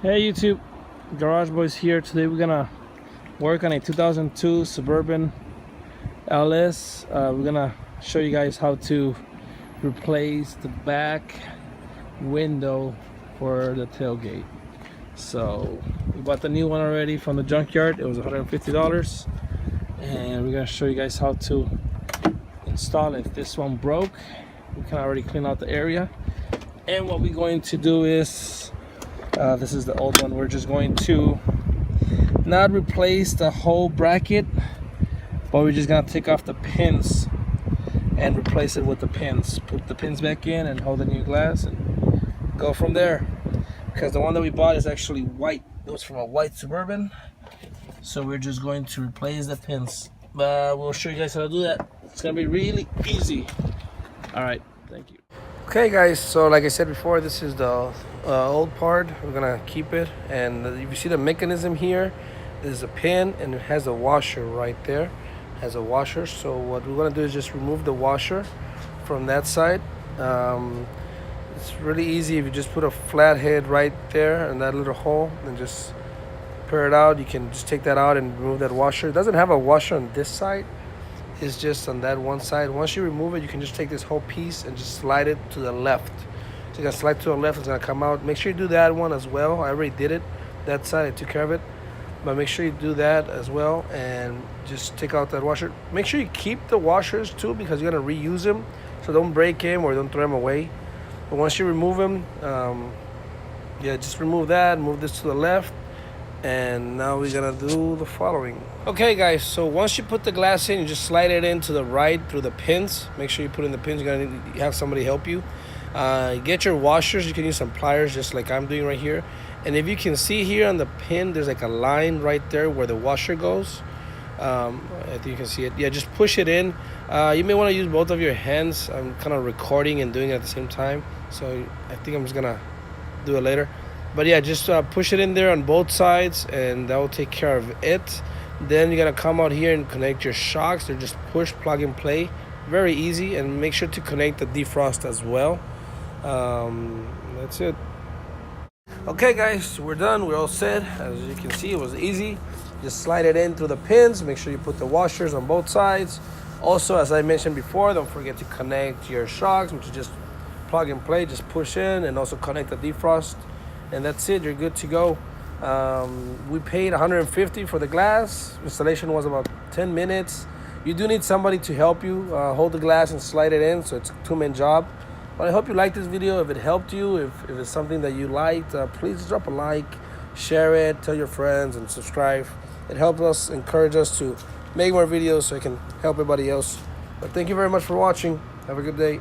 Hey YouTube, Garage Boys here. Today we're gonna work on a 2002 Suburban LS. We're gonna show you guys how to replace the back window for the tailgate. So we bought the new one already from the junkyard. It was $150, and we're gonna show you guys how to install it. If this one broke, we can already clean out the area. And what we're going to do is this is the old one. We're just going to not replace the whole bracket, but we're just gonna take off the pins and replace it with the pins. Put the pins back in and hold the new glass and go from there. Because the one that we bought is actually white. It was from a white Suburban. So we're just going to replace the pins. But we'll show you guys how to do that. It's gonna be really easy. All right, thank you. Okay guys, so like I said before, this is the old part. We're gonna keep it, and if you see the mechanism here, there's a pin and it has a washer right there. It has a washer. So what we're gonna do is just remove the washer from that side. It's really easy if you just put a flat head right there in that little hole and just pare it out. You can just take that out and remove that washer. It doesn't have a washer on this side. Is just on that one side. Once you remove it, you can just take this whole piece and just slide it to the left. So you're gonna slide to the left, it's gonna come out. Make sure you do that one as well. I already did it. That side, I took care of it. But make sure you do that as well and just take out that washer. Make sure you keep the washers too, because you're gonna reuse them. So don't break them or don't throw them away. But once you remove them, yeah, just remove that, move this to the left. And now we're gonna do the following. Okay guys, so once you put the glass in, you just slide it in to the right through the pins. Make sure you put in the pins. You're gonna need to have somebody help you. Get your washers. You can use some pliers just like I'm doing right here. And if you can see here on the pin, there's like a line right there where the washer goes. I think you can see it. Yeah, just push it in. You may want to use both of your hands. I'm kind of recording and doing it at the same time, so I think I'm just gonna do it later. But yeah, just push it in there on both sides, and that will take care of it. Then you're gonna come out here and connect your shocks. They're just push, plug and play. Very easy. And make sure to connect the defrost as well. That's it. Okay guys, we're done. We're all set. As you can see, it was easy. Just slide it in through the pins. Make sure you put the washers on both sides. Also, as I mentioned before, don't forget to connect your shocks, which is just plug and play. Just push in and also connect the defrost. And that's it. You're good to go. We paid $150 for the glass. Installation was about 10 minutes. You do need somebody to help you hold the glass and slide it in, so it's a two-man job. But I hope you liked this video. If it helped you, if it's something that you liked, please drop a like, share it, tell your friends, and subscribe. It helps us, encourage us to make more videos so I can help everybody else. But thank you very much for watching. Have a good day.